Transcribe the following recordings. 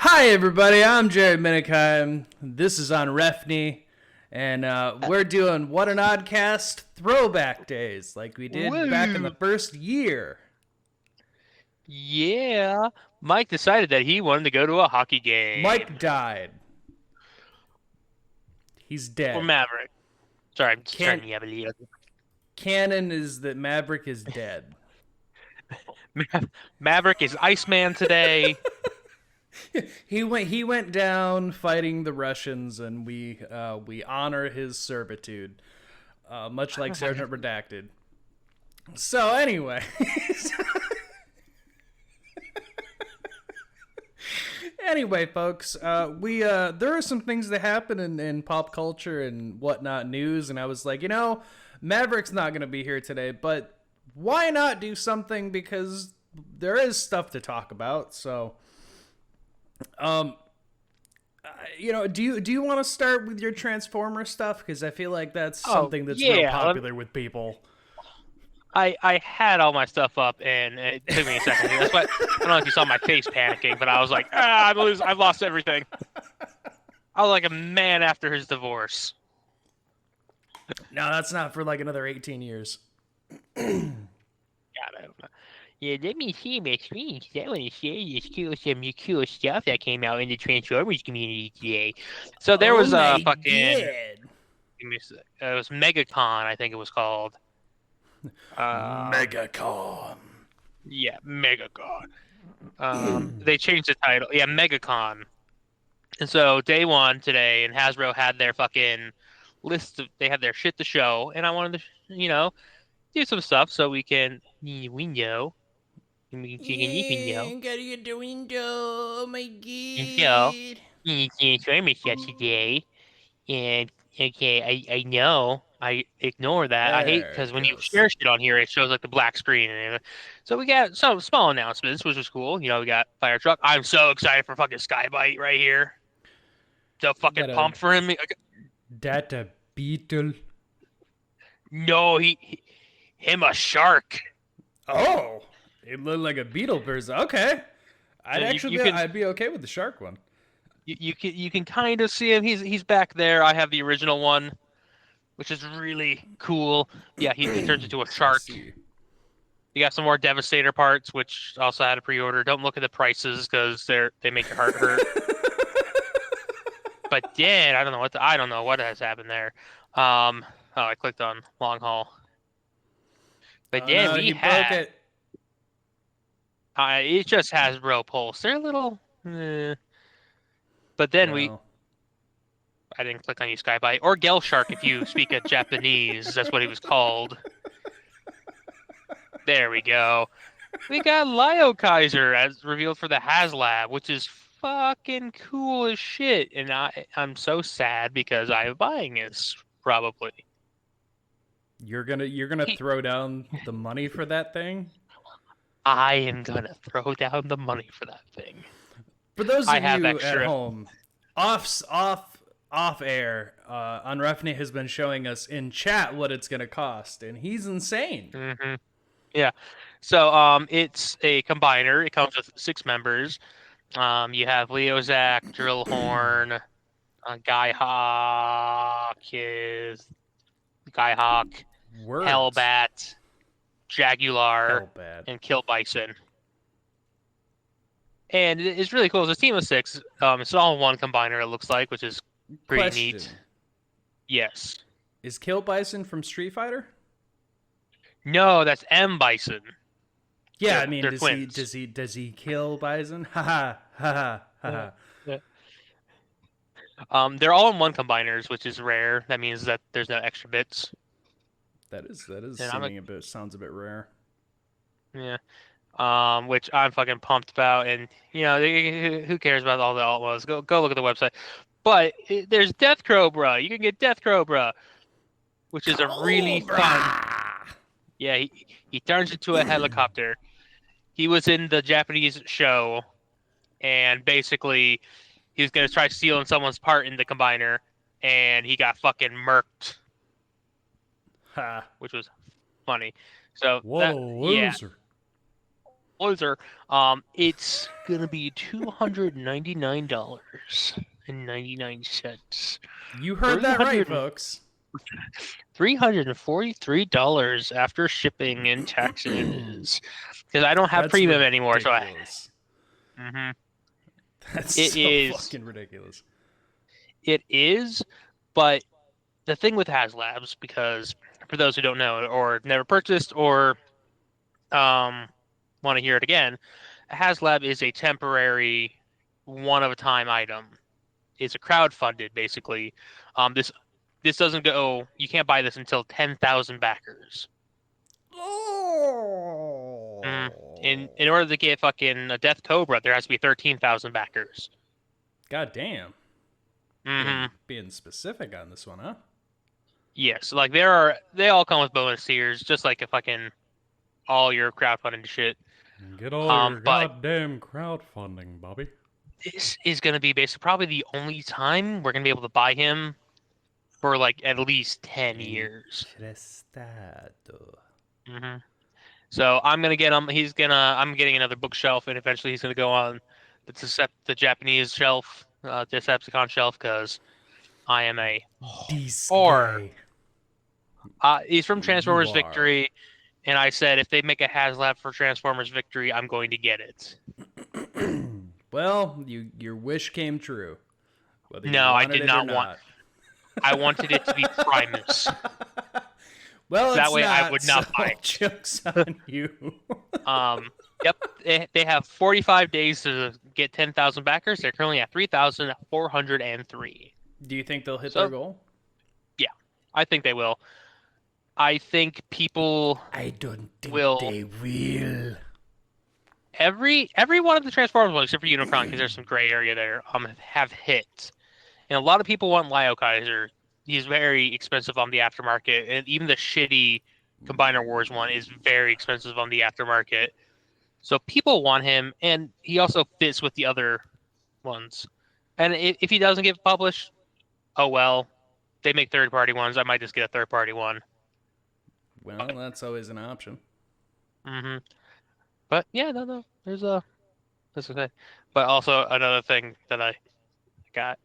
Hi, everybody. I'm Jared Minikheim. This is on Refney, and we're doing What an Oddcast throwback days like we did back in the Woo! first year. Yeah. Mike decided that he wanted to go to a hockey Mike game. died. He's Or dead. Maverick. Sorry, I'm just trying Can to have a little. Canon is that Maverick is dead. Maverick is Iceman today. He went down fighting the Russians, and we honor his servitude, much like Sergeant Redacted. So anyway. Anyway, folks, we there are some things that happen in pop culture and whatnot news, and I was like, Maverick's not going to be here today, but why not do something because there is stuff to talk about. So, um, do you want to start with your Transformer stuff because I feel like that's Oh, something that's real yeah. popular with people. I had all my stuff up and it took me a second. That's why I don't know if you saw my face panicking, but I was like, I've lost everything. I was like a man after his divorce. No, that's not for like another 18 years. God, yeah, let me see my screen. I want to share some cool stuff that came out in the Transformers community today. So there Oh was a my fucking, god. it was MegaCon, I think it was called. Um, Megacon. yeah, MegaCon. They changed the title. Yeah, MegaCon. And so day one today, and Hasbro had their fucking list of, they had their shit to show, and I wanted to, do some stuff so we know, we know. Yeah, gotta get the window. Oh my And so, god. Transformers yesterday, and okay, I know I ignore that. I hate There because it when you goes. share shit on here, it shows like the black screen. So we got some small announcements, which was cool. We got fire truck. I'm so excited for fucking Skybite right here. So fucking Got a pumped for him. data beetle. No, him a shark. Oh, it looked like a beetle person. Okay, I'd You, actually you be, can I'd be okay with the shark one. you can kind of see him. He's back there. I have the original one, which is really cool. Yeah, he turns into a I shark. see. You got some more Devastator parts, which also had a pre-order. Don't look at the prices because they make your heart hurt. But then I don't know what has happened there. Oh, I clicked on long haul. But Oh then no, we he broke had it. it just has Bro Pulse. They're a little, but then Well, I didn't click on you Skybite or Gel Shark if you speak of Japanese. That's what he was called. There we go. We got Lio Kaiser as revealed for the HasLab, which is fucking cool as shit. And I'm so sad because I'm buying this probably. you're gonna He, throw down the money for that thing. I am gonna throw down the money for that thing. For those I of have you at extra. home, off air, Unrefne has been showing us in chat what it's gonna cost, and he's insane. Yeah. So it's a combiner. It comes with 6 members. You have Leo Zach, Drillhorn, Guy Hawk is Guy Hawk, Words. Hellbat, Jaguar, Hell bad. and Kill Bison. And it's really cool. It's a team of 6. It's all one combiner, it looks like, which is pretty neat. Question: Yes. is Kill Bison from Street Fighter? No, that's M Bison. Yeah, They're I mean, they're does he twins. does he does he kill Bison? Ha ha ha Yeah. ha. Yeah. They're all in one combiners, which is rare. That means that there's no extra bits. That is And I'm a seeming a bit sounds a bit rare. yeah. Which I'm fucking pumped about. And who cares about all the alt modes? Go look at the website. But there's Death Cobra. You can get Death Cobra, which is a really fun. Cobra. Yeah, he turns into a helicopter. He was in the Japanese show, and basically he was gonna try stealing someone's part in the combiner, and he got fucking murked, Ha. which was funny. So What a that yeah, loser. Loser. It's gonna be $299.99. You heard that right, folks. $343 after shipping and taxes. Because I don't have That's premium anymore, so ridiculous. That's It so is- fucking ridiculous. It is, but the thing with HasLabs, because for those who don't know or never purchased or want to hear it again, a HasLab is a temporary, one-of-a-time item. It's a crowdfunded, basically. This doesn't go. You can't buy this until 10,000 backers. Oh. In order to get fucking a Death Cobra, there has to be 13,000 backers. God damn. Being specific on this one, huh? Yes, like they all come with bonus tiers, just like a fucking all your crowdfunding shit. Get all your goddamn crowdfunding, Bobby. This is gonna be basically probably the only time we're gonna be able to buy him for like at least 10 years. So I'm gonna get him. I'm getting another bookshelf, and eventually he's gonna go on the Japanese shelf, Decepticon shelf, because I am a whore. He's from Transformers Victory, and I said if they make a HasLab for Transformers Victory, I'm going to get it. Well, your wish came true. No, I did not want. I wanted it to be Primus. Well, that it's way not, I would not buy it. Jokes on you. Yep. They have 45 days to get 10,000 backers. They're currently at 3,403. Do you think they'll hit their goal? Yeah, I think they will. I think people. I don't think they will. Every one of the Transformers ones, except for Unicron, because there's some gray area there, have hit. And a lot of people want Lio Kaiser. He's very expensive on the aftermarket, and even the shitty Combiner Wars one is very expensive on the aftermarket. So people want him, and he also fits with the other ones. And if he doesn't get published, oh well. They make third-party ones. I might just get a third-party one. Well, that's always an option. But yeah, no. There's a. That's okay. But also another thing that I got.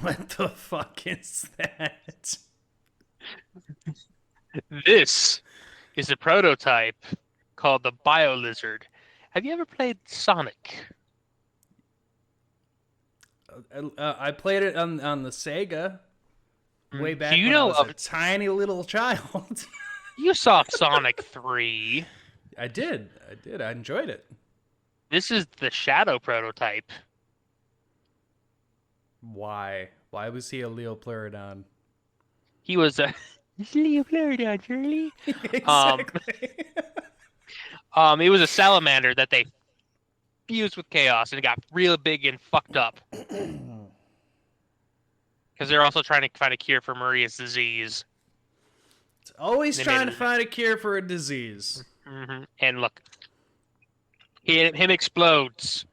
What the fuck is that? This is a prototype called the Bio Lizard. Have you ever played Sonic? I played it on the Sega way back Do you when know I was a tiny little child. You saw Sonic 3. I did. I enjoyed it. This is the Shadow prototype. Why? Why was he a Leopleurodon? He was a Leopleurodon, Charlie. Exactly. It was a salamander that they fused with Chaos and it got real big and fucked up. Because they're also trying to find a cure for Maria's disease. It's always trying to find a cure for a disease. And look, him explodes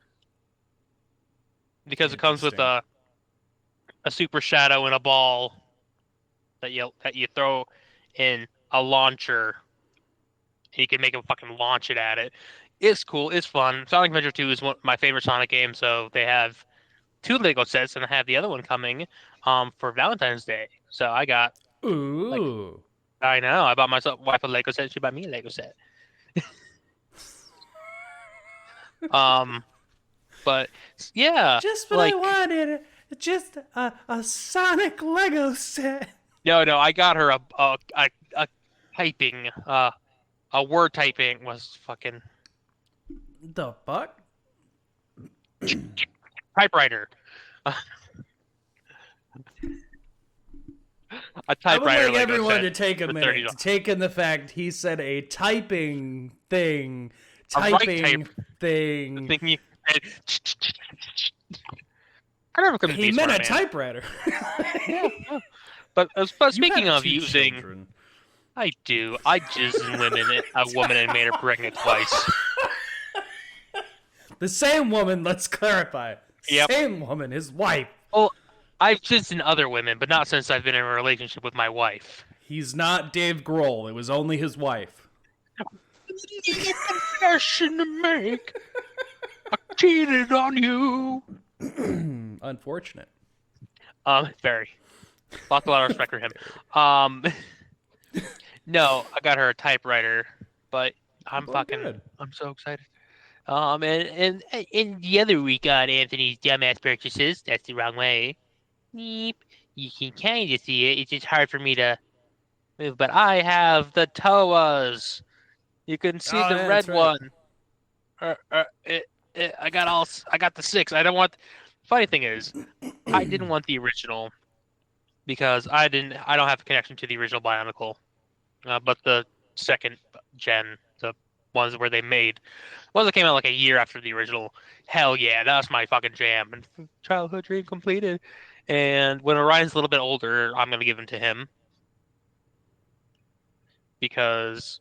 because it comes with a super shadow and a ball that you throw in a launcher. And you can make him fucking launch it at it. It's cool. It's fun. Sonic Adventure 2 is one of my favorite Sonic games. So they have 2 Lego sets, and I have the other one coming for Valentine's Day. So I got. Ooh. I know. I bought myself wife a Lego set. She bought me a Lego set. But yeah. Just what I wanted. Just a Sonic Lego set. No. I got her a typing. A word typing was fucking. The fuck? Typewriter. A typewriter. I would like Lego everyone set to take a minute to take in the fact he said a typing thing. Typing thing. He meant a typewriter. Yeah. But speaking of using, children. I do. I jizzed in a woman and made her pregnant twice. The same woman. Let's clarify. Yep. Same woman, his wife. Well, I've jizzed in other women, but not since I've been in a relationship with my wife. He's not Dave Grohl. It was only his wife. Confession to make. I cheated on you. Unfortunate. Very. Lost a lot of respect for him. No, I got her a typewriter, but I'm so excited. And the other week on Anthony's dumbass purchases, that's the wrong way. Neep. You can kind of see it. It's just hard for me to move, but I have the Toas. You can see the red one. I got the 6. I don't want. Funny thing is, I didn't want the original because I don't have a connection to the original Bionicle, but the second gen, the ones where they made ones that came out like a year after the original. Hell yeah, that's my fucking jam and childhood dream completed. And when Orion's a little bit older, I'm gonna give him to him because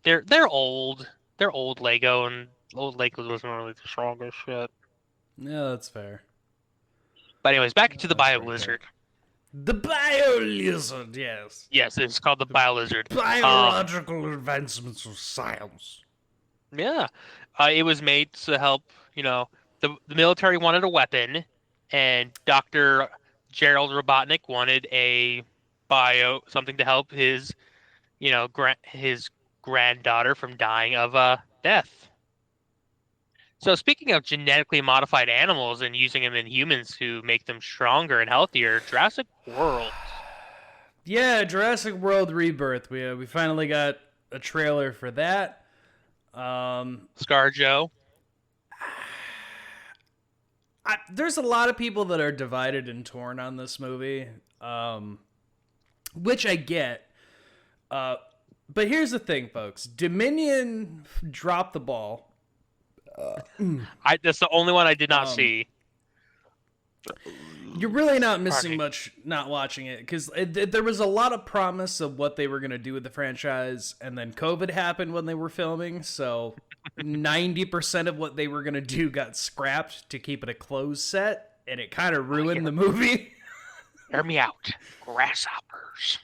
they're old. They're old Lego, and old Lego wasn't really the strongest shit. Yeah, that's fair. But anyways, back to the Bio Lizard. The Bio Lizard, yes. Yes, it's called the Bio Lizard. Biological advancements of science. Yeah, it was made to help. The military wanted a weapon, and Dr. Gerald Robotnik wanted a something to help his, his granddaughter from dying of death. So speaking of genetically modified animals and using them in humans to make them stronger and healthier, Jurassic World. Yeah, Jurassic World Rebirth. We finally got a trailer for that. ScarJo. There's a lot of people that are divided and torn on this movie, which I get. But here's the thing, folks. Dominion dropped the ball. That's the only one I did not see. You're really not missing much not watching it, because there was a lot of promise of what they were going to do with the franchise, and then COVID happened when they were filming, so 90% of what they were going to do got scrapped to keep it a closed set, and it kind of ruined the movie. Hear me out. Grasshoppers.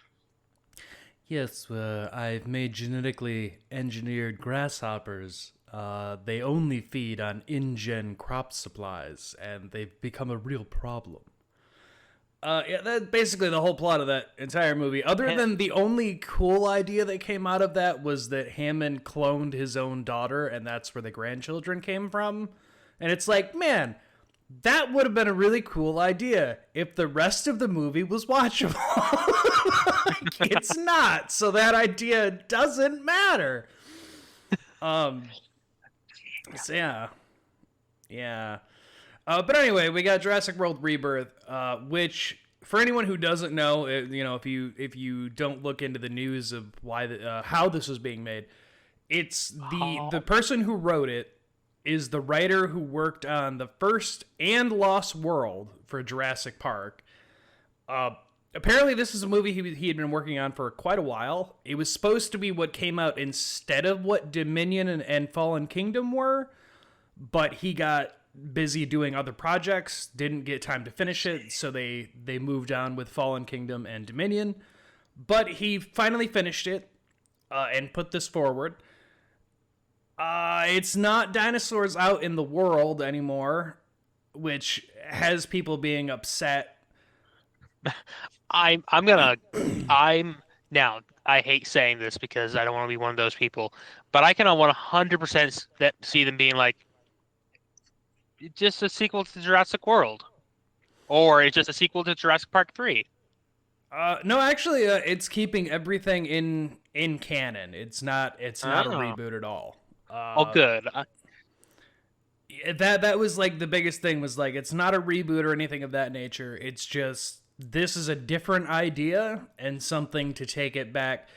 Yes, I've made genetically engineered grasshoppers. They only feed on InGen crop supplies, and they've become a real problem. Yeah, that's basically the whole plot of that entire movie. Other than the only cool idea that came out of that was that Hammond cloned his own daughter, and that's where the grandchildren came from. And it's like, man, that would have been a really cool idea if the rest of the movie was watchable. It's not, so that idea doesn't matter. So yeah. But anyway, we got Jurassic World Rebirth, which, for anyone who doesn't know, if you don't look into the news of why how this was being made, it's the person who wrote it is the writer who worked on the first and Lost World for Jurassic Park. Apparently, this is a movie he had been working on for quite a while. It was supposed to be what came out instead of what Dominion and Fallen Kingdom were, but he got busy doing other projects, didn't get time to finish it, so they moved on with Fallen Kingdom and Dominion. But he finally finished it and put this forward. It's not dinosaurs out in the world anymore, which has people being upset. Now, I hate saying this because I don't want to be one of those people, but I can 100% see them being like, it's just a sequel to Jurassic World, or it's just a sequel to Jurassic Park 3. No, actually, it's keeping everything in canon. It's not a reboot at all. Good. That was like the biggest thing, was like, it's not a reboot or anything of that nature. It's just, this is a different idea and something to take it back.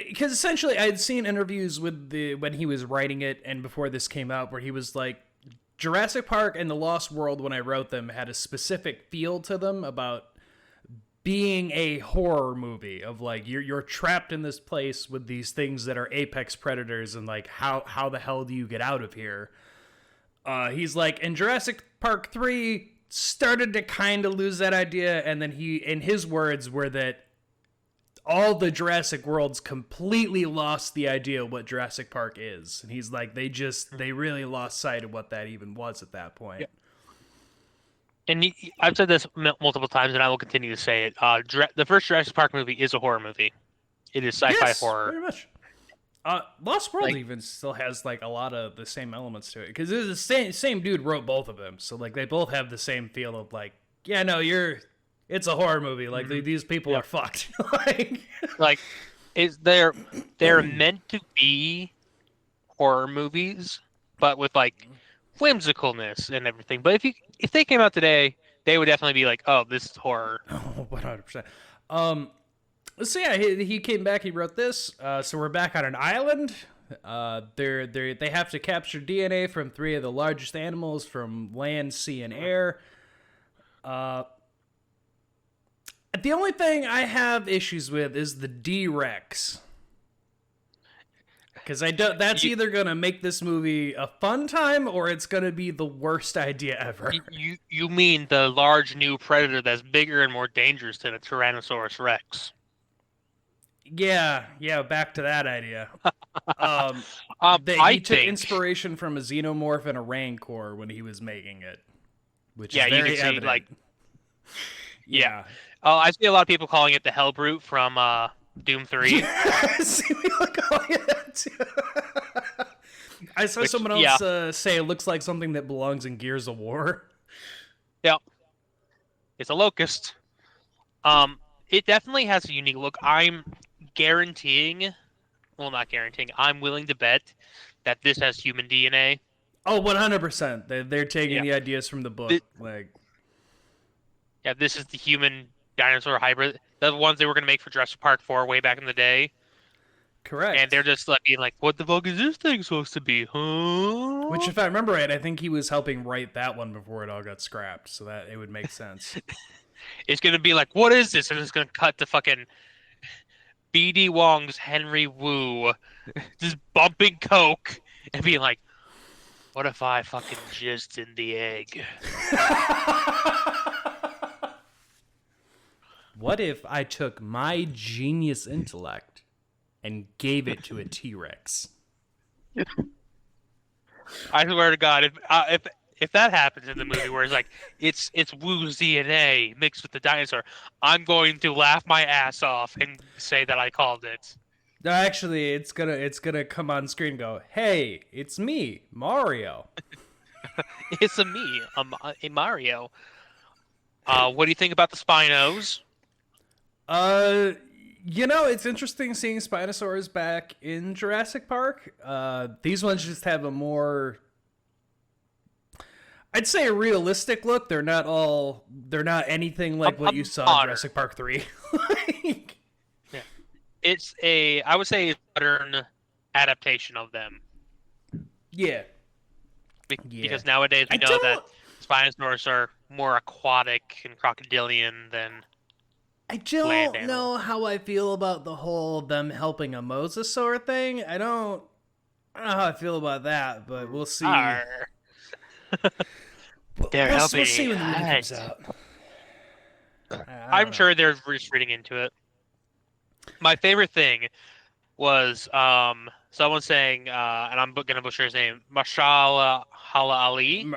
Because essentially, I had seen interviews with when he was writing it and before this came out, where he was like, Jurassic Park and The Lost World, when I wrote them, had a specific feel to them about being a horror movie of like, you're trapped in this place with these things that are apex predators, and like, how the hell do you get out of here? He's like, and Jurassic Park 3 started to kind of lose that idea, and then his words were that all the Jurassic Worlds completely lost the idea of what Jurassic Park is. And he's like, they really lost sight of what that even was at that point. Yeah. And I've said this multiple times, and I will continue to say it. The first Jurassic Park movie is a horror movie. It is sci-fi horror. Very much. Lost World even still has like a lot of the same elements to it because it's the same dude wrote both of them, so like they both have the same feel of like, yeah, no, it's a horror movie. Like these people are fucked. They're meant to be horror movies, but with like whimsicalness and everything. But if they came out today, they would definitely be like, oh, this is horror. Oh, 100%. So yeah, he came back. He wrote this. So we're back on an island. They have to capture DNA from 3 of the largest animals from land, sea, and air. The only thing I have issues with is the D-Rex. Because that's either gonna make this movie a fun time or it's gonna be the worst idea ever. You mean the large new predator that's bigger and more dangerous than a Tyrannosaurus Rex? Yeah, back to that idea. He took inspiration from a xenomorph and a rancor when he was making it, which is very you can evident. see, like, yeah. I see a lot of people calling it the Hellbrute from Doom 3. I saw someone else say it looks like something that belongs in Gears of War. Yeah, it's a locust. It definitely has a unique look. I'm willing to bet that this has human DNA. Oh, 100%. They're taking the ideas from the book. This is the human dinosaur hybrid. The ones they were going to make for Jurassic Park 4 way back in the day. Correct. And they're just like being like, what the fuck is this thing supposed to be? Huh? Which, if I remember right, I think he was helping write that one before it all got scrapped, so that it would make sense. It's going to be like, what is this? And it's going to cut to fucking B.D. Wong's Henry Wu just bumping coke and being like, what if I fucking jizzed in the egg? What if I took my genius intellect and gave it to a T-Rex? I swear to God, if that happens in the movie where it's like it's Wu's DNA mixed with the dinosaur, I'm going to laugh my ass off and say that I called it. No, actually, it's gonna come on screen and go, "Hey, it's me, Mario." It's a Mario. What do you think about the Spinos? It's interesting seeing Spinosaurs back in Jurassic Park. These ones just have a more, I'd say, a realistic look. They're not anything like what you saw in Jurassic Park 3. I would say, a modern adaptation of them. Yeah. Because nowadays we know that Spinosaurs are more aquatic and crocodilian than I don't know how I feel about the whole them helping a mosasaur thing. I don't know how I feel about that, but we'll see. We'll see when the movie comes out. I'm sure they're just reading into it. My favorite thing was someone saying, and I'm going to butcher his name, Mashallah Ali.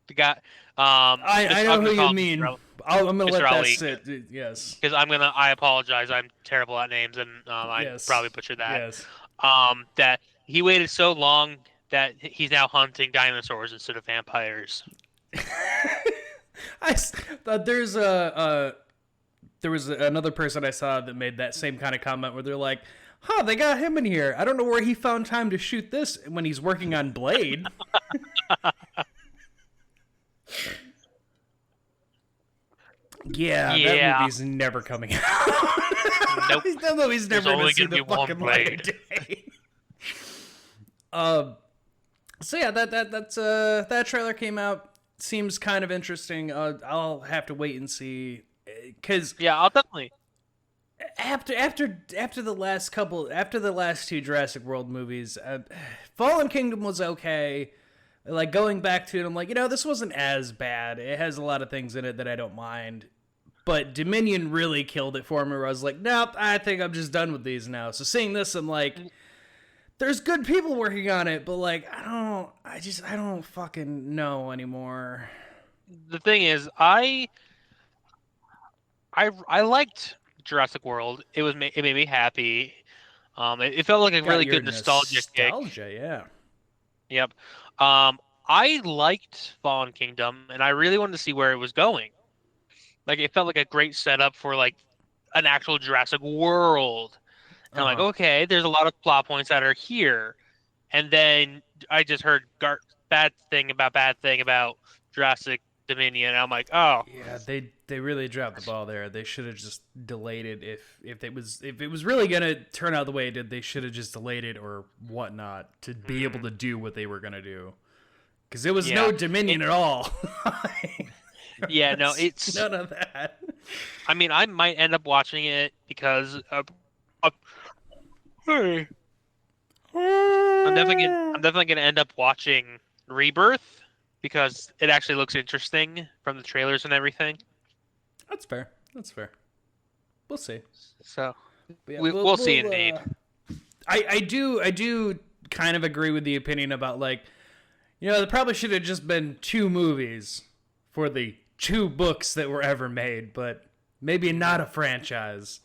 The guy. I know who you mean. I'm going to let that sit. Yes. Because I apologize. I'm terrible at names, and I probably butchered that. Yes. That he waited so long that he's now hunting dinosaurs instead of vampires. There was another person I saw that made that same kind of comment where they're like, "Huh, they got him in here. I don't know where he found time to shoot this when he's working on Blade." Yeah, that movie's never coming out. Nope. That movie's never going to see the fucking light of day. So yeah, that trailer came out. Seems kind of interesting. I'll have to wait and see. Cause I'll definitely. After the last 2 Jurassic World movies, Fallen Kingdom was okay. Like going back to it, I'm like, this wasn't as bad. It has a lot of things in it that I don't mind, But Dominion really killed it for me, where I was like, nope, I think I'm just done with these now. So seeing this, I'm like, there's good people working on it, but like, I don't fucking know anymore. The thing is, I liked Jurassic World. It made me happy. It felt like a Got really your good nostalgia kick. nostalgia, yeah. Yep. I liked Fallen Kingdom, and I really wanted to see where it was going. Like it felt like a great setup for like an actual Jurassic World. And I'm like, Uh-huh. okay, there's a lot of plot points that are here. And then I just heard bad thing about Jurassic Dominion. And I'm like, oh, Yeah, they really dropped the ball there. They should have just delayed it if it was really gonna turn out the way it did. They should have just delayed it or whatnot to be able to do what they were gonna do. Because it was no Dominion at all. Yeah, no, it's none of that. I mean, I might end up watching it because hey, I'm definitely gonna end up watching Rebirth because it actually looks interesting from the trailers and everything. That's fair. That's fair. We'll see. So Yeah, we'll see indeed. I do kind of agree with the opinion about like, there probably should have just been 2 movies for the 2 books that were ever made, but maybe not a franchise.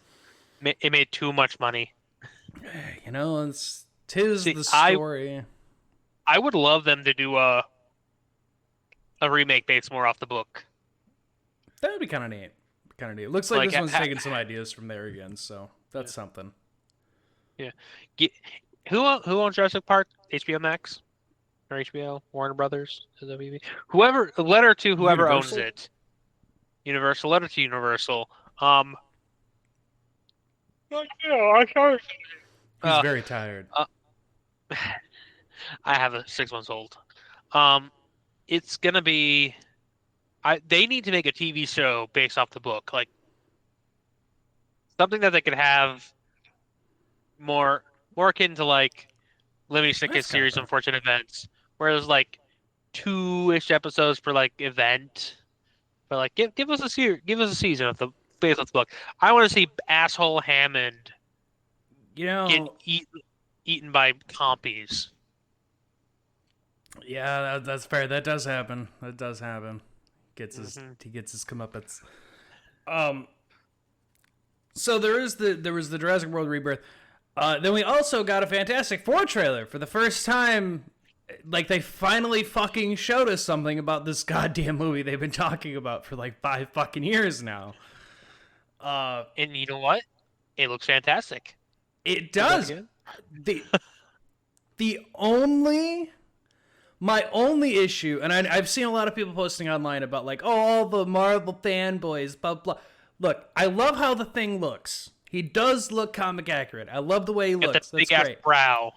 It made too much money. Tis the story. I would love them to do a remake based more off the book. That would be kind of neat. It looks like this one's taking some ideas from there again, so that's something. Yeah. Who owns Jurassic Park? HBO Max? Or HBO? Warner Brothers? Whoever, letter to whoever Universal? owns it. Universal, letter to Universal. I can't. He's very tired. I have a 6-month-old. It's gonna be. They need to make a TV show based off the book, like something that they could have more akin to like Lemony Snicket's series Unfortunate Events, where there's like 2-ish episodes per like event. But like, give us a season of the based off the book. I want to see asshole Hammond get eaten by compies. Yeah, that's fair. That does happen. He gets his comeuppance. So there was the Jurassic World Rebirth. Then we also got a Fantastic Four trailer for the first time. Like, they finally fucking showed us something about this goddamn movie they've been talking about for like 5 fucking years now. And you know what? It looks fantastic. It does. My only issue, and I've seen a lot of people posting online about like, all the Marvel fanboys, blah, blah. Look, I love how the Thing looks. He does look comic accurate. I love the way he looks. That big ass brow.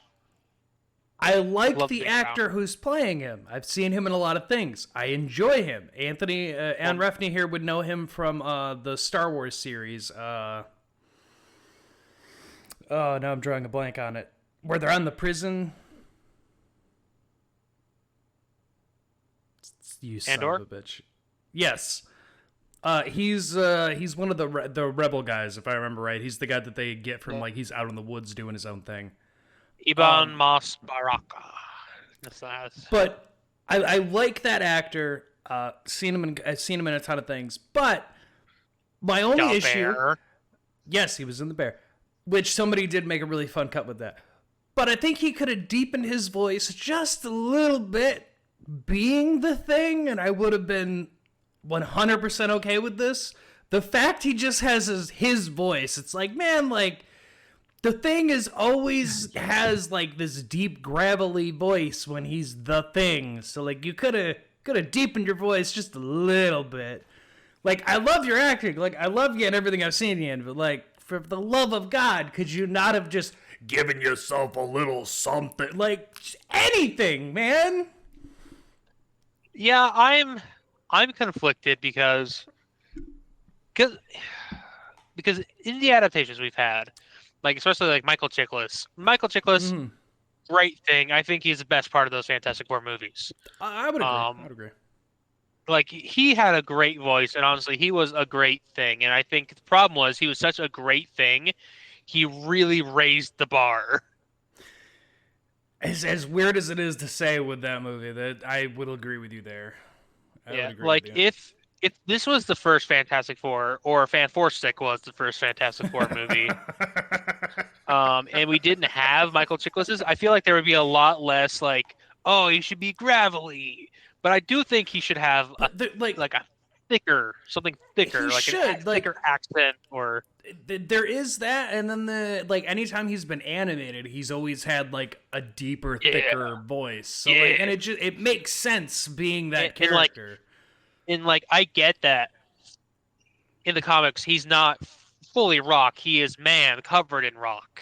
I like the actor who's playing him. I've seen him in a lot of things. I enjoy him. Anthony Refney here would know him from the Star Wars series. Oh, now I'm drawing a blank on it. Where they're on the prison. You son Andor? of a bitch. Yes. He's one of the rebel guys, if I remember right. He's the guy that they get from like he's out in the woods doing his own thing. Ibn Mas Baraka. But I like that actor. I've seen him in a ton of things. But my only issue, yes, he was in The Bear, which somebody did make a really fun cut with that. But I think he could have deepened his voice just a little bit, being the Thing, and I would have been 100% okay with this. The fact he just has his voice, it's like, man, like, the Thing always has like this deep gravelly voice when he's the Thing. So like you could have deepened your voice just a little bit. Like, I love your acting. Like, I love you and everything I've seen you in, but like, for the love of God, could you not have just given yourself a little something? Like, anything, man. Yeah, I'm conflicted because in the adaptations we've had, like especially like Michael Chiklis, great thing. I think he's the best part of those Fantastic Four movies. I would agree. like he had a great voice, and honestly, he was a great thing. And I think the problem was he was such a great thing, he really raised the bar. As weird as it is to say with that movie, that I would agree with you there. I would Yeah, agree with like you. if this was the first Fantastic Four, or Fan Four Stick was the first Fantastic Four movie, and we didn't have Michael Chiklis's, I feel like there would be a lot less like, oh, he should be gravelly. But I do think he should have like a something thicker, like should, thicker accent, or there is that, and then anytime he's been animated, he's always had like a deeper, thicker voice. So and it makes sense being that character. And I get that in the comics he's not fully rock, he is man covered in rock.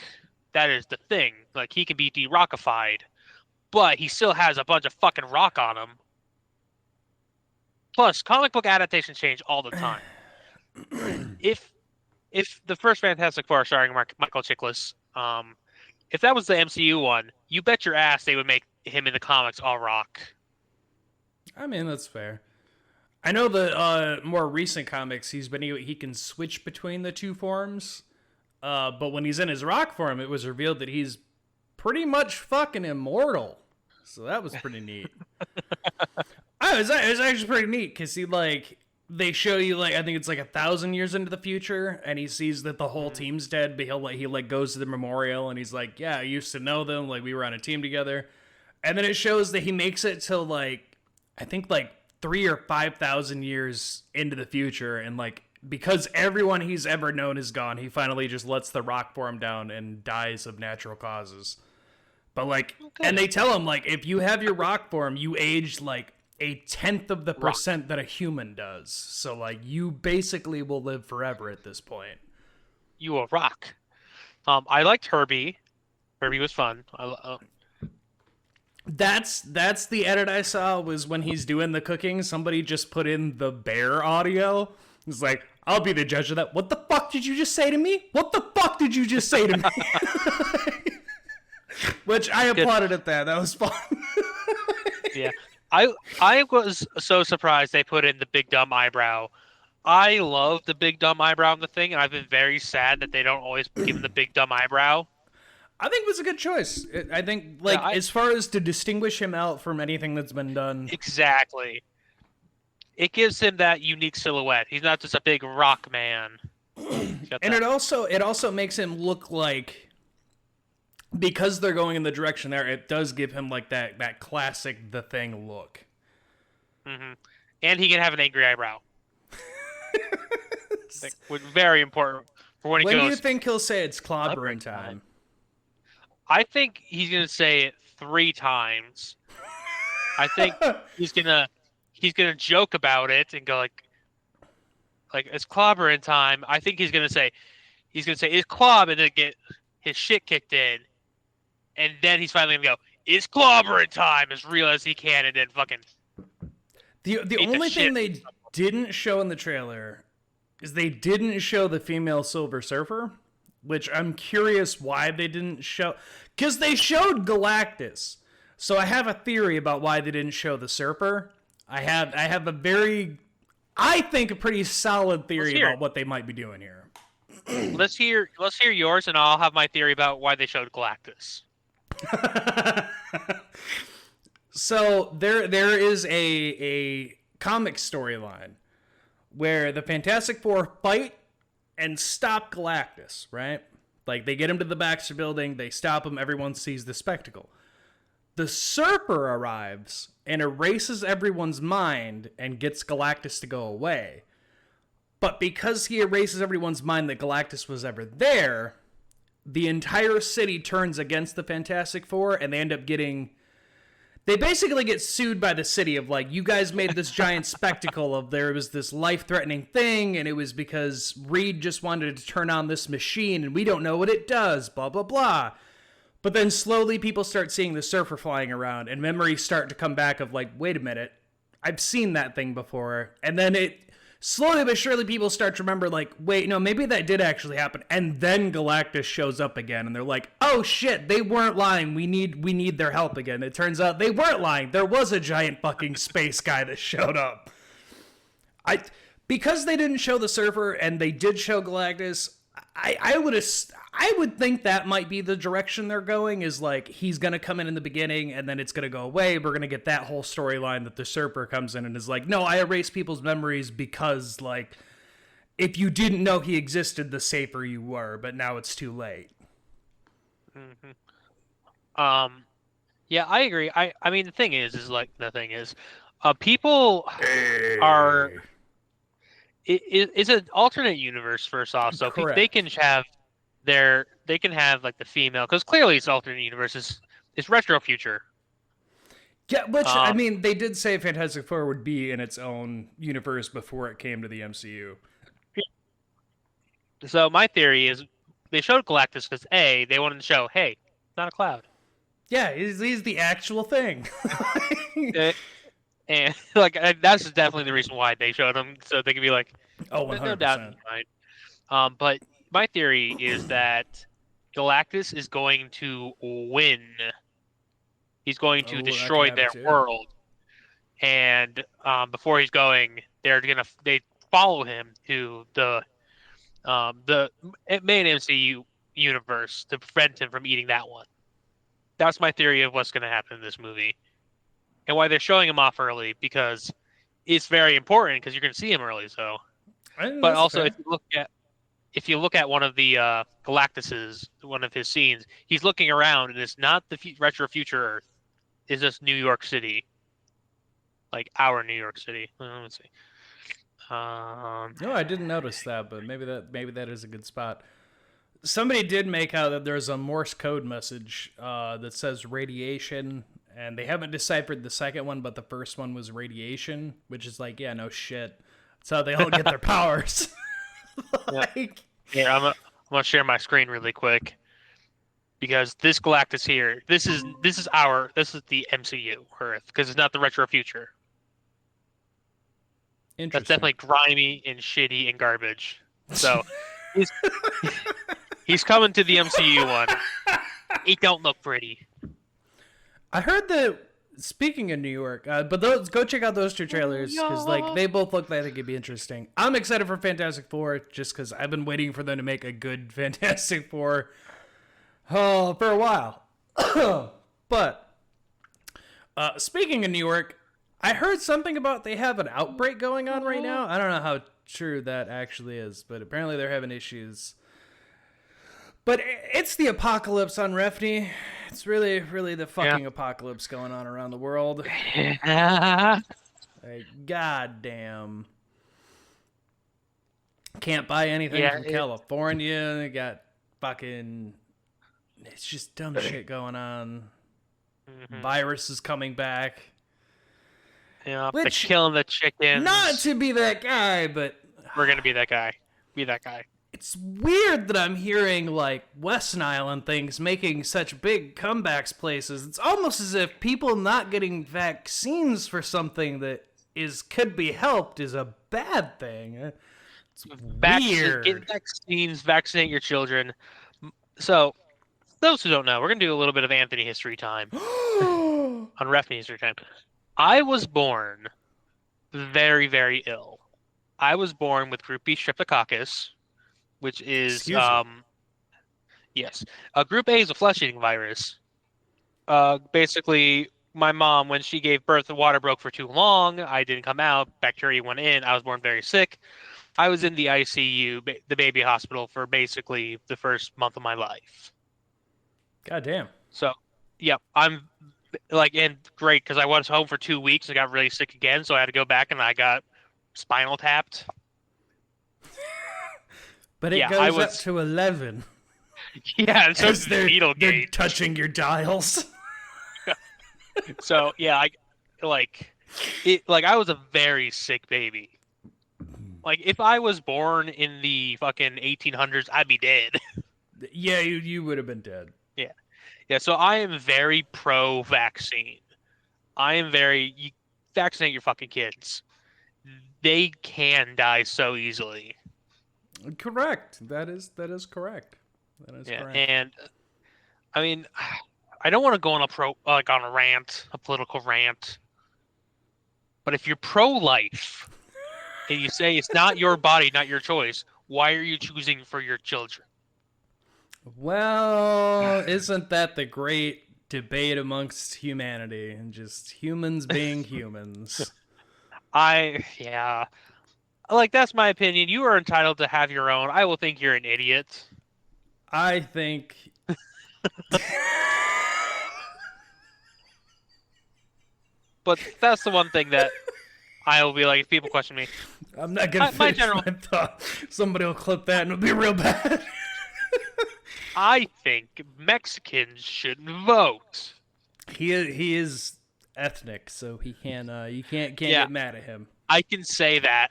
That is the thing. Like, he can be de-rockified, but he still has a bunch of fucking rock on him. Plus, comic book adaptations change all the time. If the first Fantastic Four starring Michael Chiklis, if that was the MCU one, you bet your ass they would make him in the comics all rock. I mean, that's fair. I know the more recent comics, he can switch between the two forms, but when he's in his rock form, it was revealed that he's pretty much fucking immortal. So that was pretty neat. It was actually pretty neat because they show you I think it's 1,000 years into the future, and he sees that the whole team's dead, but he goes to the memorial and he's like, yeah, I used to know them, we were on a team together, and then it shows that he makes it till I think 3,000 or 5,000 years into the future, and because everyone he's ever known is gone, he finally just lets the rock form down and dies of natural causes. But and they tell him if you have your rock form, you age 1/10 of the percent that a human does. So you basically will live forever at this point. You will rock. I liked Herbie. Herbie was fun. That's the edit I saw, was when he's doing the cooking. Somebody just put in the bear audio. It's I'll be the judge of that. What the fuck did you just say to me? What the fuck did you just say to me? Which I applauded at that. That was fun. Yeah. I was so surprised they put in the big dumb eyebrow. I love the big dumb eyebrow in the thing, and I've been very sad that they don't always give him the big dumb eyebrow. I think it was a good choice. I think, as far as to distinguish him out from anything that's been done. Exactly. It gives him that unique silhouette. He's not just a big rock man. And it also makes him look because they're going in the direction there, it does give him that classic The Thing look. Mm-hmm. And he can have an angry eyebrow. Very important for when he goes. When do you think he'll say it's clobbering time? I think he's gonna say it 3 times. I think he's gonna joke about it and go it's clobbering time. I think he's gonna say it's clob, and then get his shit kicked in, and then he's finally gonna go, it's clobbering time, as real as he can, and then fucking. The only thing they didn't show in the trailer is they didn't show the female Silver Surfer, which I'm curious why they didn't show. Because they showed Galactus. So I have a theory about why they didn't show the Surfer. I have I think a pretty solid theory about what they might be doing here. Let's hear yours, and I'll have my theory about why they showed Galactus. So there is a comic storyline where the Fantastic Four fight and stop Galactus, right? They get him to the Baxter Building, they stop him, everyone sees the spectacle. The Surfer arrives and erases everyone's mind and gets Galactus to go away. But because he erases everyone's mind that Galactus was ever there, the entire city turns against the Fantastic Four, and they end up getting... They basically get sued by the city of you guys made this giant spectacle of there was this life-threatening thing, and it was because Reed just wanted to turn on this machine, and we don't know what it does, blah, blah, blah. But then slowly people start seeing the Surfer flying around, and memories start to come back of wait a minute, I've seen that thing before. And then it slowly but surely people start to remember wait, no, maybe that did actually happen. And then Galactus shows up again, and they're oh shit, they weren't lying. We need their help again. It turns out they weren't lying. There was a giant fucking space guy that showed up. I because they didn't show the Surfer and they did show Galactus. I would think that might be the direction they're going. Is like he's gonna come in the beginning and then it's gonna go away. We're gonna get that whole storyline that the Surfer comes in and is like, no, I erase people's memories because like if you didn't know he existed, the safer you were. But now it's too late. Mm-hmm. Yeah, I agree. I mean, the thing is people are. It's an alternate universe first off, so they can have they can have like the female, because clearly it's alternate universe. It's retro future. Yeah, which I mean, they did say Fantastic Four would be in its own universe before it came to the MCU. So my theory is they showed Galactus because they wanted to show, hey, not a cloud. Yeah, he's the actual thing. And like that's definitely the reason why they showed him, so they could be like, oh, 100%. No doubt in my mind. But my theory is that Galactus is going to win. He's going to destroy their world, and before he's going, they follow him to the main MCU universe to prevent him from eating that one. That's my theory of what's going to happen in this movie, and why they're showing him off early, because it's very important because you're going to see him early. So, but also fair. if you look at one of the Galactus's, one of his scenes, he's looking around and it's not the retro future Earth. It's just New York City, like our New York City. Let's see. No, I didn't notice that, but maybe that is a good spot. Somebody did make out that there's a Morse code message that says radiation, and they haven't deciphered the second one, but the first one was radiation, which is like, yeah, no shit. That's how they all get their powers. Like... Here, I'm gonna share my screen really quick, because this Galactus here, this is the MCU Earth, because it's not the retro future. That's definitely grimy and shitty and garbage. So he's coming to the MCU one. It don't look pretty. I heard that, speaking of New York, but go check out those two trailers, because like they both look like they could be interesting. I'm excited for Fantastic Four just because I've been waiting for them to make a good Fantastic Four for a while. But speaking of New York, I heard something about they have an outbreak going on right now. I don't know how true that actually is, but apparently they're having issues. But it's the apocalypse on Refney. It's really, really the fucking apocalypse going on around the world. Like, goddamn. Can't buy anything from California. They got fucking... It's just dumb shit going on. Mm-hmm. Virus is coming back. Yeah, they're killing the chickens. Not to be that guy, but... We're going to be that guy. Be that guy. It's weird that I'm hearing, like, West Nile and things making such big comebacks places. It's almost as if people not getting vaccines for something that could be helped is a bad thing. It's weird. Get vaccines, vaccinate your children. So, those who don't know, we're going to do a little bit of Anthony history time. On Refney history time. I was born very, very ill. I was born with Group B streptococcus, which is yes. Group A is a flesh-eating virus. Basically, my mom, when she gave birth, the water broke for too long. I didn't come out. Bacteria went in. I was born very sick. I was in the ICU, the baby hospital, for basically the first month of my life. God damn. So, yeah, I'm like, and great, because I was home for 2 weeks. I got really sick again, so I had to go back and I got spinal tapped. But it goes up to 11. Yeah, and so does the needle gauge. They're touching your dials. So yeah, I was a very sick baby. Like, if I was born in the fucking 1800s, I'd be dead. Yeah, you would have been dead. Yeah. So I am very pro-vaccine. You vaccinate your fucking kids. They can die so easily. Correct. That is correct. That is correct. And I mean, I don't want to go on a political rant. But if you're pro-life, And you say it's not your body, not your choice. Why are you choosing for your children? Well, isn't that the great debate amongst humanity and just humans being humans? Yeah. Like, that's my opinion. You are entitled to have your own. I will think you're an idiot. I think. But that's the one thing that I will be like, if people question me. I'm not gonna finish my thought. Somebody will clip that and it'll be real bad. I think Mexicans should vote. He is ethnic, so he can you can't get mad at him. I can say that.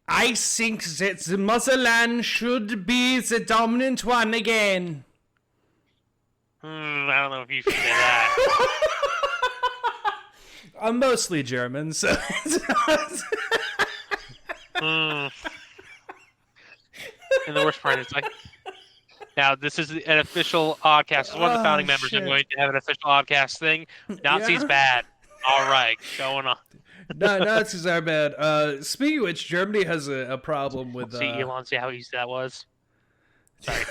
I think that the motherland should be the dominant one again. I don't know if you should say that. I'm mostly German, so. And the worst part is, like, now this is an official Oddcast. One of the founding members are going to have an official Oddcast thing. Nazis bad. All right, going on. No, Nazis are bad. Speaking of which, Germany has a problem with. See, Elon, see how easy that was. Sorry.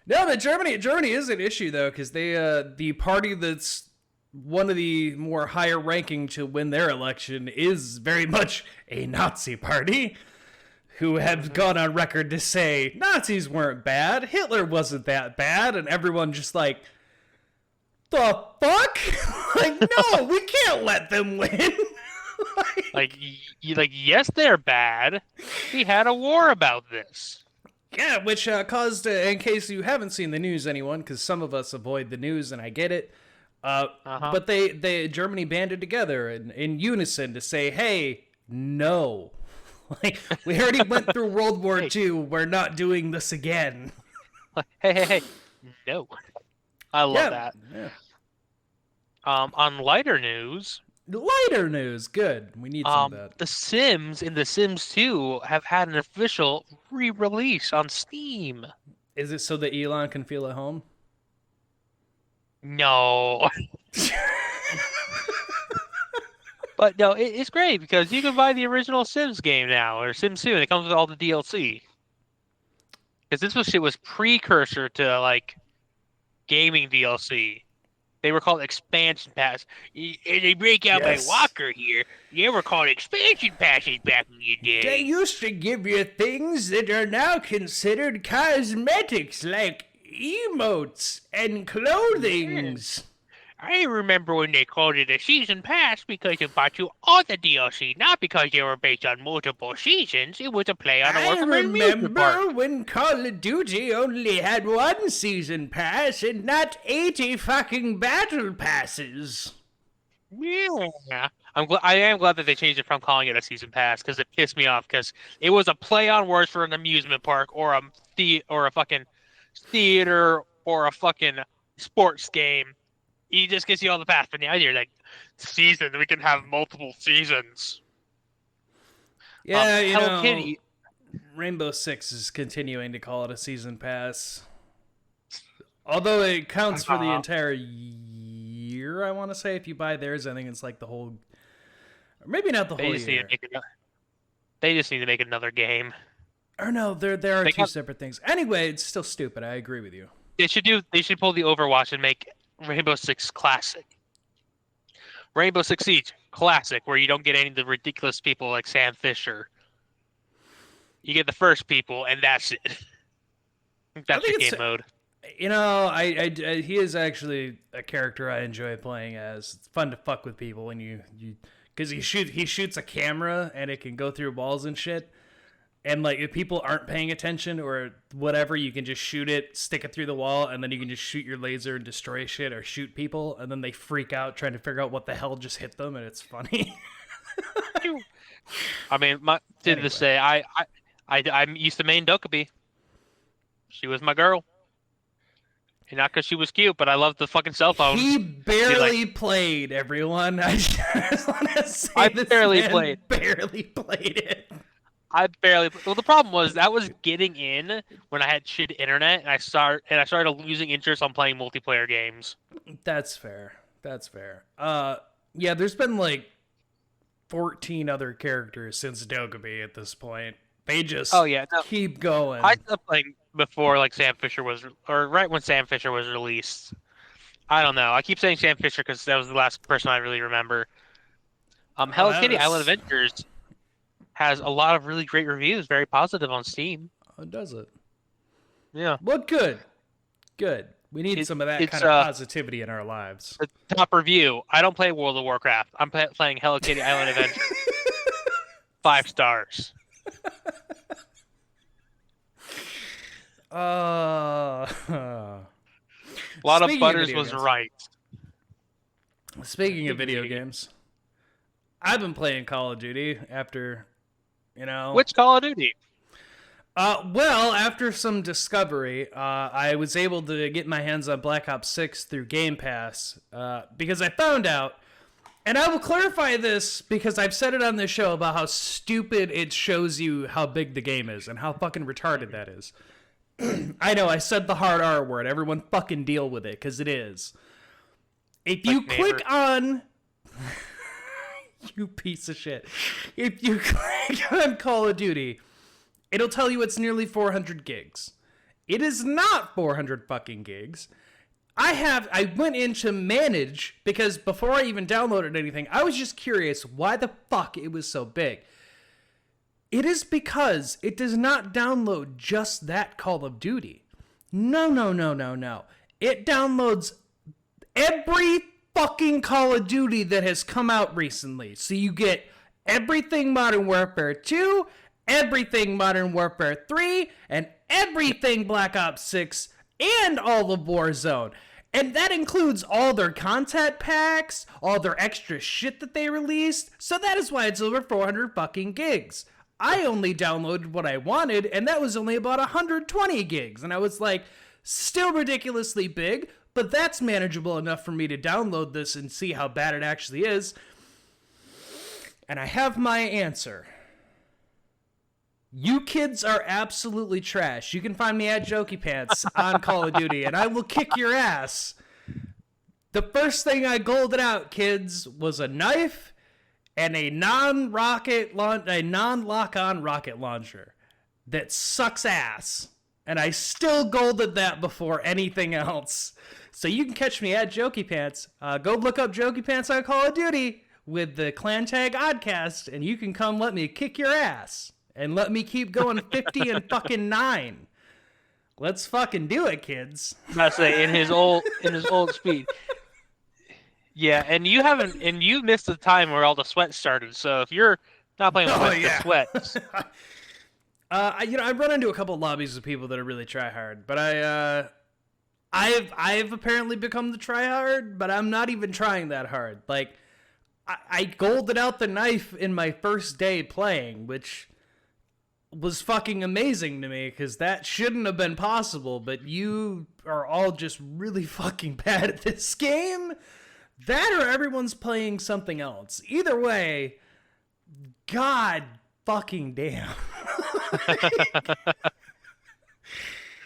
No, but Germany is an issue though, because they the party that's one of the more higher ranking to win their election is very much a Nazi party, who have gone on record to say Nazis weren't bad, Hitler wasn't that bad, and everyone just like, the fuck? Like, no, we can't let them win. like, yes, they're bad. We had a war about this. Yeah, which caused, in case you haven't seen the news, anyone, because some of us avoid the news, and I get it. But Germany banded together in unison to say, "Hey, no, like we already went through World War II. We're not doing this again." Hey, no. I love that. Yeah. On lighter news, good. We need some of that. The Sims in The Sims 2 have had an official re-release on Steam. Is it so that Elon can feel at home? No. But no, it's great because you can buy the original Sims game now, or Sims 2, and it comes with all the DLC. Because this shit was precursor to, like, gaming DLC. They were called expansion pass. They break out my walker here. They were called expansion passes back in the day. They used to give you things that are now considered cosmetics, like emotes and clothings. I remember when they called it a season pass because it bought you all the DLC, not because they were based on multiple seasons. It was a play on a work of amusement park. I remember when Call of Duty only had one season pass and not 80 fucking battle passes. Yeah. I am glad that they changed it from calling it a season pass because it pissed me off because it was a play on words for an amusement park or a fucking theater or a fucking sports game. He just gives you all the pass, but now you're like, season, we can have multiple seasons. Yeah, Hello Kitty. Rainbow Six is continuing to call it a season pass. Although it counts for the entire year, I want to say. If you buy theirs, I think it's like the whole... Maybe not the whole year. They just need to make another game. Or no, there are two separate things. Anyway, it's still stupid. I agree with you. They should pull the Overwatch and make Rainbow Six Classic. Rainbow Six Siege Classic, where you don't get any of the ridiculous people like Sam Fisher. You get the first people, and that's it. That's your game mode. You know, he is actually a character I enjoy playing as. It's fun to fuck with people when you because he shoots a camera and it can go through walls and shit. And, like, if people aren't paying attention or whatever, you can just shoot it, stick it through the wall, and then you can just shoot your laser and destroy shit or shoot people, and then they freak out trying to figure out what the hell just hit them, and it's funny. I mean, to say, I used to main Dokkaebi. She was my girl. And not because she was cute, but I loved the fucking cell phone. He barely played, everyone. I just want to say barely played it. Well, the problem was that was getting in when I had shit internet, and I started losing interest on playing multiplayer games. That's fair. Yeah, there's been like 14 other characters since Dokkaebi at this point. They just keep going. I stopped playing before like Sam Fisher was, or right when Sam Fisher was released. I don't know. I keep saying Sam Fisher because that was the last person I really remember. Hello Kitty Island Adventures has a lot of really great reviews, very positive on Steam. Oh, does it? Yeah. Well, good. Good. We need some of that kind of positivity in our lives. The top review. I don't play World of Warcraft. I'm playing Hello Kitty Island Adventures. 5 stars. A lot of Butters was right. Speaking of video games, I've been playing Call of Duty after, Which Call of Duty? Well, after some discovery, I was able to get my hands on Black Ops 6 through Game Pass, because I found out, and I will clarify this because I've said it on this show about how stupid it shows you how big the game is and how fucking retarded that is. I know, I said the hard R word. Everyone fucking deal with it, because it is. If you click on... You piece of shit. If you click on Call of Duty, it'll tell you it's nearly 400 gigs. It is not 400 fucking gigs. I went in to manage, because before I even downloaded anything, I was just curious why the fuck it was so big. It is because it does not download just that Call of Duty. No. It downloads every fucking Call of Duty that has come out recently. So you get everything Modern Warfare 2, everything Modern Warfare 3, and everything Black Ops 6, and all of Warzone. And that includes all their content packs, all their extra shit that they released. So that is why it's over 400 fucking gigs. I only downloaded what I wanted, and that was only about 120 gigs. And I was like, still ridiculously big, but that's manageable enough for me to download this and see how bad it actually is. And I have my answer. You kids are absolutely trash. You can find me at Jokey Pants on Call of Duty, and I will kick your ass. The first thing I golded out, kids, was a knife and a non-lock-on rocket launcher that sucks ass. And I still golded that before anything else. So you can catch me at Jokey Pants. Go look up Jokey Pants on Call of Duty with the clan tag Oddcast, and you can come let me kick your ass. And let me keep going 50 and fucking 9. Let's fucking do it, kids. I say in his old speed. Yeah, and you missed the time where all the sweat started. So if you're not playing with the sweats. I run into a couple of lobbies of people that are really try hard, but I've apparently become the try hard, but I'm not even trying that hard. Like, I golded out the knife in my first day playing, which was fucking amazing to me, because that shouldn't have been possible, but you are all just really fucking bad at this game. That or everyone's playing something else. Either way, god fucking damn.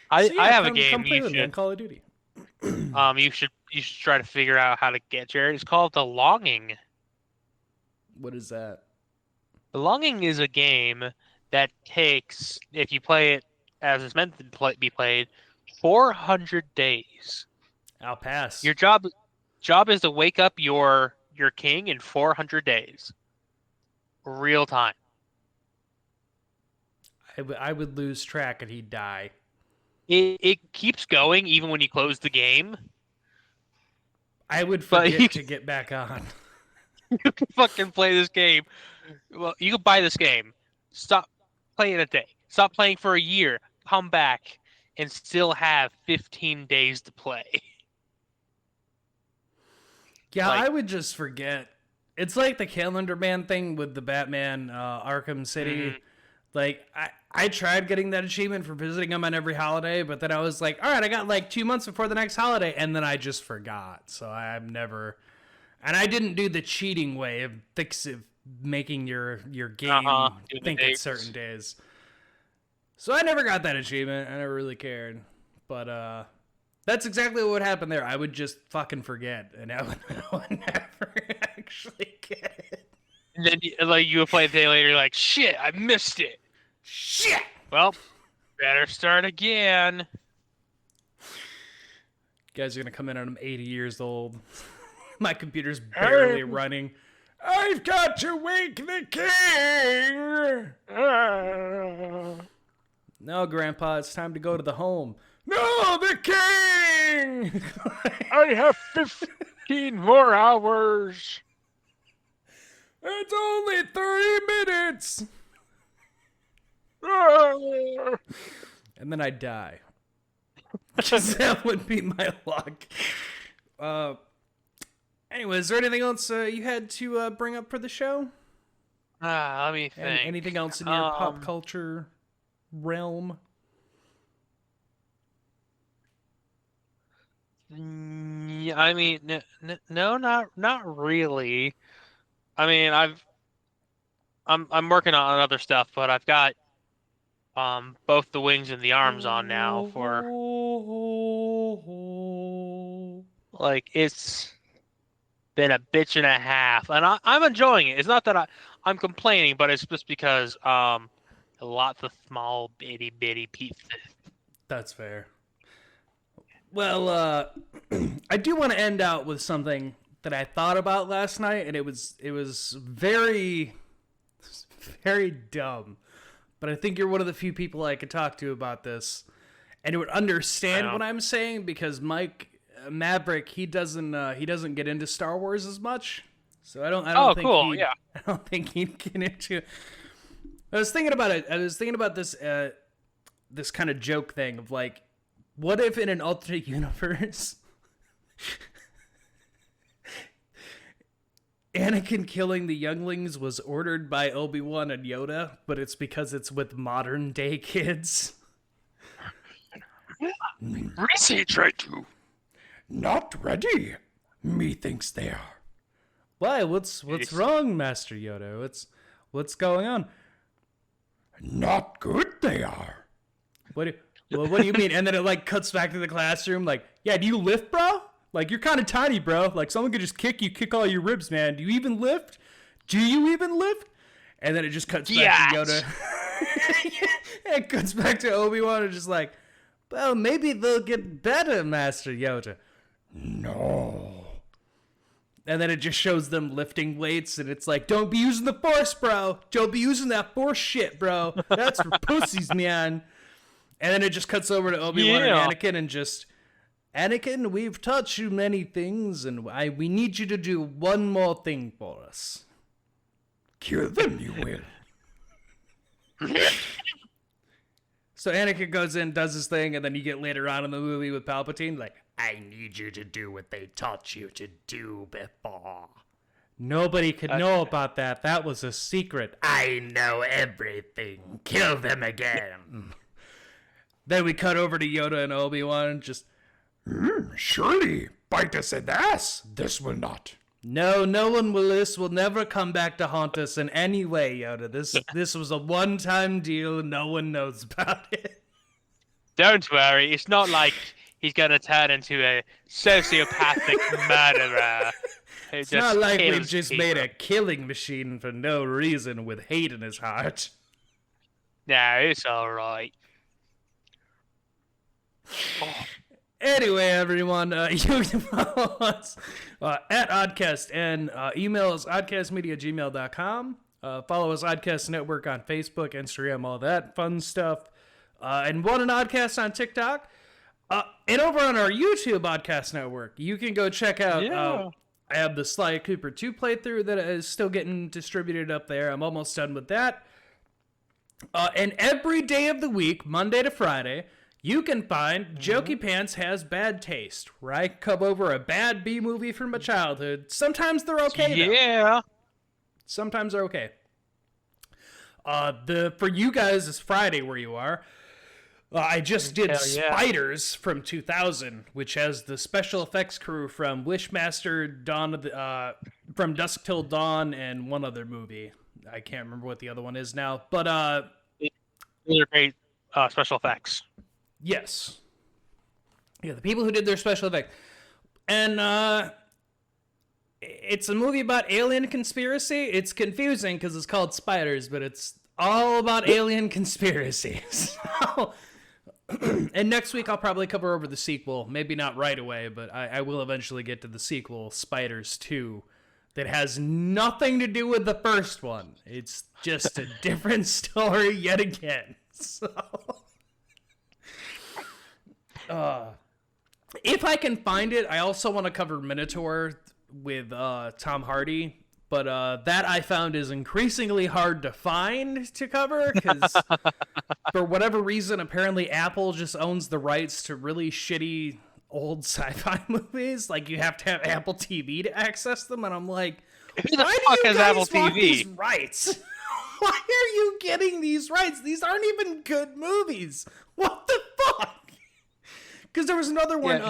I have a game come play you with me on should Call of Duty. you should try to figure out how to get, Jared. It's called The Longing. What is that? The Longing is a game that takes, if you play it as it's meant to be played, 400 days. I'll pass. Your job is to wake up your king in 400 days. Real time. I would lose track and he'd die. It keeps going even when you close the game. I would forget to get back on. You can fucking play this game. Well, you can buy this game. Stop playing a day. Stop playing for a year. Come back and still have 15 days to play. Yeah, I would just forget. It's like the Calendar Man thing with the Batman Arkham City. Mm-hmm. Like, I tried getting that achievement for visiting them on every holiday, but then I was like, all right, I got like 2 months before the next holiday, and then I just forgot. So I'm never... And I didn't do the cheating way of making your game think at certain days. So I never got that achievement. I never really cared. But that's exactly what would happen there. I would just fucking forget, and I would never actually get it. And then you play a day later, you're like, shit, I missed it. Shit. Well, better start again. You guys are gonna come in and I'm 80 years old. My computer's barely running. I've got to wake the king. No, Grandpa, it's time to go to the home. No, the king. I have 15 more hours. It's only 30 minutes. And then I die. That would be my luck. Anyway, is there anything else you had to bring up for the show? Let me think. Anything else in your pop culture realm? I mean, no, not really. I mean, I'm working on other stuff, but I've got both the wings and the arms on now for like it's been a bitch and a half, and I'm enjoying it. It's not that I'm complaining, but it's just because lots of small bitty pieces. That's fair. Well, I do want to end out with something that I thought about last night, and it was very, very dumb. But I think you're one of the few people I could talk to about this, and you would understand what I'm saying because Mike Maverick he doesn't get into Star Wars as much, so I don't think cool. I don't think he'd get into. I was thinking about it. I was thinking about this this kind of joke thing of like, what if in an alternate universe, Anakin killing the younglings was ordered by Obi-Wan and Yoda, but it's because it's with modern day kids. Research right to. Not ready. Methinks they are. Why? What's wrong, Master Yoda? What's going on? Not good they are. What do you mean? And then it like cuts back to the classroom. Like, yeah, do you lift, bro? Like, you're kind of tiny, bro. Like, someone could just kick all your ribs, man. Do you even lift? Do you even lift? And then it just cuts back to Yoda. It cuts back to Obi-Wan and just like, well, maybe they'll get better, Master Yoda. No. And then it just shows them lifting weights, and it's like, don't be using the Force, bro. Don't be using that Force shit, bro. That's for pussies, man. And then it just cuts over to Obi-Wan and Anakin and just, Anakin, we've taught you many things, and we need you to do one more thing for us. Kill them, you will. So Anakin goes in, does his thing, and then you get later on in the movie with Palpatine, like, I need you to do what they taught you to do before. Nobody could know about that. That was a secret. I know everything. Kill them again. Then we cut over to Yoda and Obi-Wan and just, surely, bite us in the ass. This will not. No one will. This will never come back to haunt us in any way, Yoda. This was a one-time deal. No one knows about it. Don't worry. It's not like he's gonna turn into a sociopathic murderer. It's not like we've just made a killing machine for no reason with hate in his heart. No, it's all right. Anyway, everyone, you can follow us at Oddcast, and email is oddcastmedia@gmail.com. Follow us, Oddcast Network, on Facebook, Instagram, all that fun stuff. And Want an Oddcast on TikTok. And over on our YouTube Oddcast Network, you can go check out... I have the Sly Cooper 2 playthrough that is still getting distributed up there. I'm almost done with that. And every day of the week, Monday to Friday... you can find Jokey Pants Has Bad Taste, where I come over a bad B movie from my childhood. Sometimes they're okay, though. Sometimes they're okay. For you guys, it's Friday where you are. I just did Spiders from 2000, which has the special effects crew from Wishmaster, from Dusk Till Dawn, and one other movie. I can't remember what the other one is now. But those are great special effects. Yes. Yeah, the people who did their special effects. And It's a movie about alien conspiracy. It's confusing because it's called Spiders, but it's all about alien conspiracy. So, and next week I'll probably cover over the sequel. Maybe not right away, but I will eventually get to the sequel, Spiders 2, that has nothing to do with the first one. It's just a different story yet again. So, if I can find it, I also want to cover Minotaur with Tom Hardy, but that I found is increasingly hard to find to cover because for whatever reason, apparently Apple just owns the rights to really shitty old sci-fi movies. Like, you have to have Apple TV to access them, and I'm like, Who the why fuck do you has guys Apple want TV? these rights? Why are you getting these rights? These aren't even good movies. What the fuck? Because there was another one,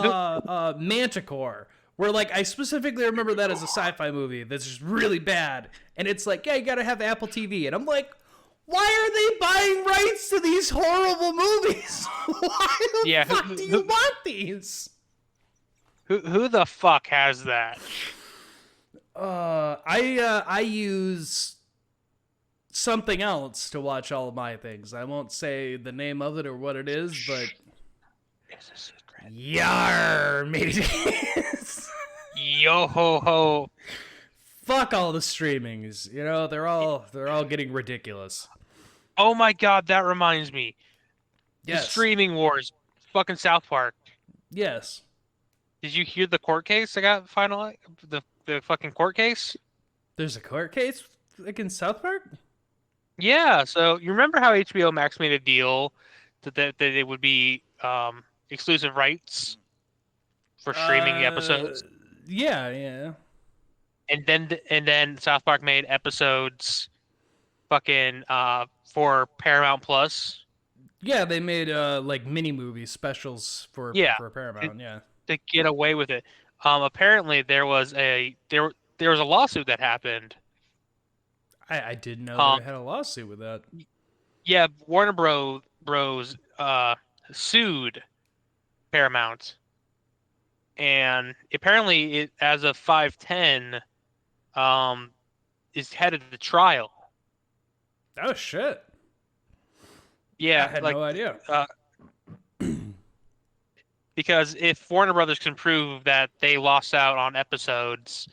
Manticore, where, like, I specifically remember that as a sci-fi movie that's just really bad. And it's like, yeah, you gotta have Apple TV. And I'm like, why are they buying rights to these horrible movies? Why the fuck do you want these? Who the fuck has that? I use something else to watch all of my things. I won't say the name of it or what it is, but It's a secret. yar, mateys. Yo ho ho. Fuck all the streamings. You know, they're all getting ridiculous. Oh my god, that reminds me. Yes. The streaming wars. Fucking South Park. Yes. Did you hear the court case that got finalized? The fucking court case? There's a court case against South Park? Yeah, so you remember how HBO Max made a deal that it would be exclusive rights for streaming the episodes? Yeah. And then South Park made episodes fucking for Paramount Plus. Yeah, they made like mini movie specials for Paramount, yeah. To get away with it. Apparently there was a lawsuit that happened. I didn't know they had a lawsuit with that. Yeah, Warner Bros. Sued Paramount, and apparently it, as of 5/10, is headed to trial. Oh shit! Yeah, I had no idea. Because if Warner Brothers can prove that they lost out on episodes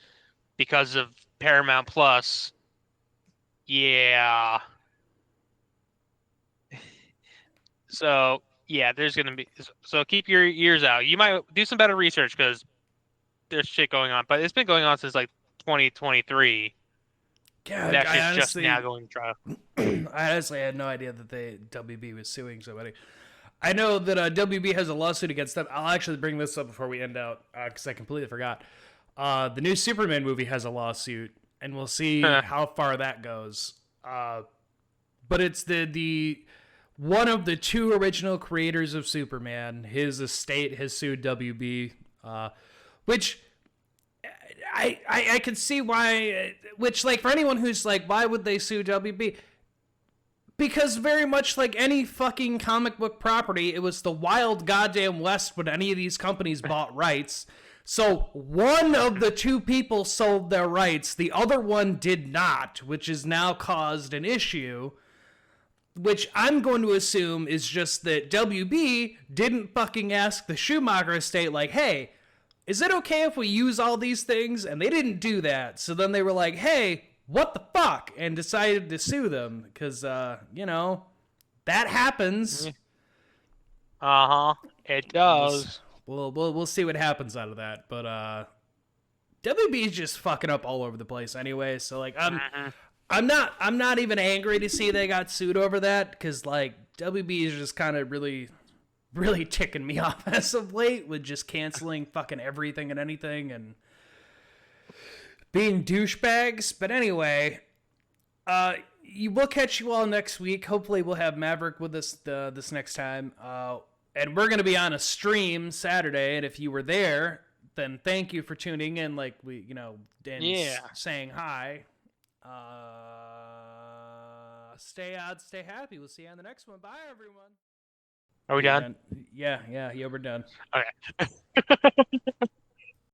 because of Paramount Plus, yeah. So, yeah, there's going to be... So keep your ears out. You might do some better research because there's shit going on. But it's been going on since, like, 2023. Yeah, and actually just now going to trial. I honestly had no idea that WB was suing somebody. I know that WB has a lawsuit against them. I'll actually bring this up before we end out because I completely forgot. The new Superman movie has a lawsuit, and we'll see how far that goes. But it's the one of the two original creators of Superman. His estate has sued WB, which I can see why. Which, like, for anyone who's like, why would they sue WB? Because very much like any fucking comic book property, it was the wild goddamn west when any of these companies bought rights. So one of the two people sold their rights, the other one did not, which has now caused an issue, which I'm going to assume is just that WB didn't fucking ask the Schumacher estate, like, hey, is it okay if we use all these things? And they didn't do that. So then they were like, hey, what the fuck? And decided to sue them because, you know, that happens. It does. We'll see what happens out of that. But WB is just fucking up all over the place anyway. So like, I'm not even angry to see they got sued over that because like WB is just kind of really ticking me off as of late with just canceling fucking everything and anything and being douchebags. But anyway, we'll catch you all next week. Hopefully we'll have Maverick with us this next time. And we're going to be on a stream Saturday. And if you were there, then thank you for tuning in. Like saying hi. Stay out, stay happy. We'll see you on the next one. Bye, everyone. Are we done? Yeah, we're done. Okay.